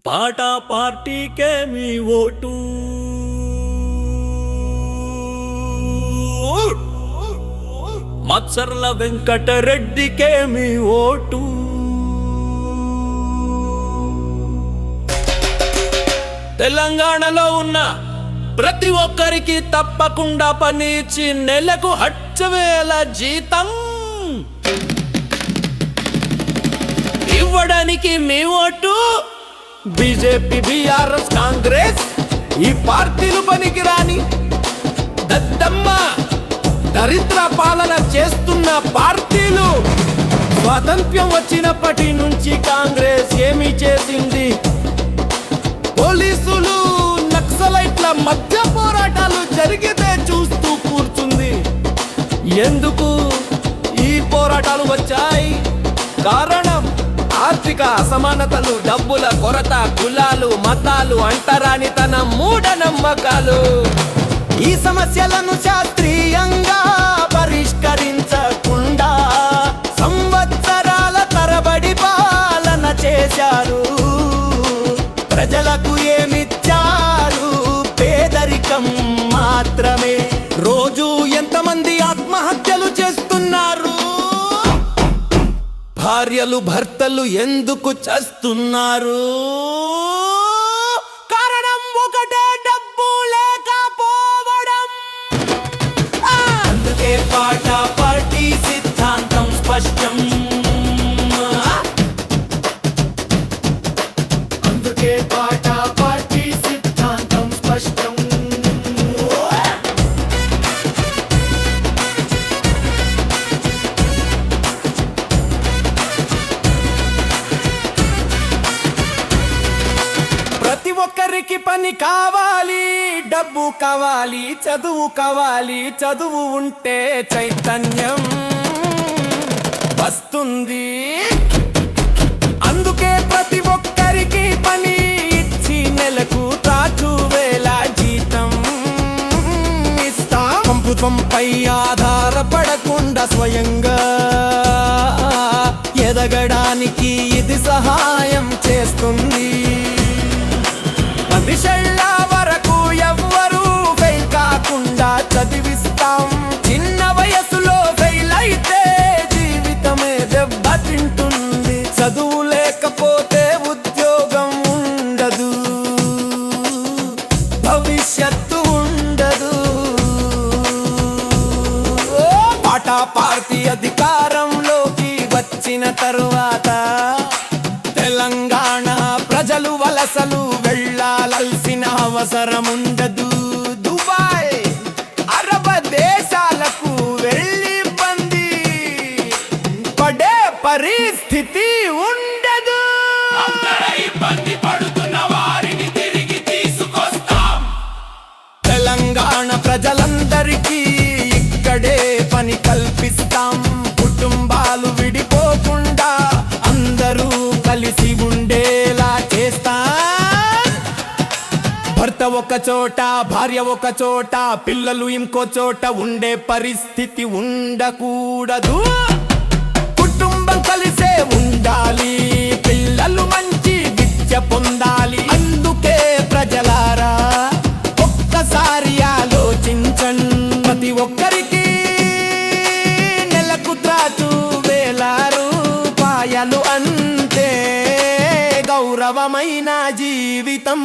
పాటా పార్టీకే మీ ఓటు, మత్సర్ల వెంకటరెడ్డికే మీ ఓటు. తెలంగాణలో ఉన్న ప్రతి ఒక్కరికి తప్పకుండా పని ఇచ్చి నెలకు 10,000 జీతం ఇవ్వడానికి మీ ఓటు. బీజేపీ, బీఆర్ఎస్, కాంగ్రెస్ ఈ పార్టీలు పనికిరాని దద్దమ్మ దరిద్ర పాలన చేస్తున్న పార్టీలు. స్వాతంత్ర్యం వచ్చినప్పటి నుంచి కాంగ్రెస్ ఏమి చేసింది? పోలీసులు నక్సలైట్ల మధ్య పోరాటాలు జరిగితే చూస్తూ కూర్చుంది. ఎందుకు ఈ పోరాటాలు వచ్చాయి? కారణం ఆర్థిక అసమానతలు, డబ్బుల కొరత, కులాలు, మతాలు, అంటరానితనం, మూఢనమ్మకాలు. ఈ సమస్యలను శాస్త్రీయంగా పరిష్కరించకుండా సంవత్సరాల తరబడి పాలన చేశారు. ప్రజలకు ఏమిచ్చారు? పేదరికం మాత్రమే. రోజు ఎంతమంది ఆత్మహత్యలు చేస్తున్నారు? భార్యలు, భర్తలు ఎందుకు చేస్తున్నారు? కారణం ఒకటే, డబ్బు లేకపోవడం. అందుకే పాటా పార్టీ సిద్ధాంతం స్పష్టం. అందుకే పాటా పార్టీ సిద్ధాంతం స్పష్టం. ప్రతి ఒక్కరికి పని కావాలి, డబ్బు కావాలి, చదువు కావాలి. చదువు ఉంటే చైతన్యం వస్తుంది. అందుకే ప్రతి ఒక్కరికి పని ఇచ్చి నెలకు 10,000 జీతం ఇస్తాం. ప్రభుత్వంపై ఆధారపడకుండా స్వయంగా ఎదగడానికి ఇది సహాయం చేస్తుంది. 10 వరకు ఎవ్వరూ ఫెయిల్ కాకుండా చదివిస్తాం. చిన్న వయసులో ఫెయిల్ అయితే జీవితమే దెబ్బతింటుంది. చదువు లేకపోతే ఉద్యోగం ఉండదు, భవిష్యత్తు ఉండదు. పాటా పార్టీ అధికారంలోకి వచ్చిన తరువాత తెలంగాణ ప్రజలు వలసలు వెళ్ళాల్సిన అవసరం ఉండదు. దుబాయ్, అరబ్ దేశాలకు వెళ్ళి ఇబ్బంది పడే పరిస్థితి ఉండదు. ఇబ్బంది పడుతున్న వారిని తిరిగి తీసుకొస్తాం. తెలంగాణ ప్రజలందరికీ ఇక్కడే పని కల్పిస్తాం. కుటుంబాలు విడిపోకుండా అందరూ కలిసి ఉండేలా చేస్తాం. భర్త ఒక చోట, భార్య ఒక చోట, పిల్లలు ఇంకో చోట ఉండే పరిస్థితి ఉండకూడదు. కుటుంబం కలిసే ఉండాలి, పిల్లలు మంచి విద్య పొందాలి. అందుకే ప్రజలారా ఒక్కసారి ఆలోచించండి. ప్రతి ఒక్కరికి నెలకు 10,000 రూపాయలు అంతే గౌరవమైన జీవితం.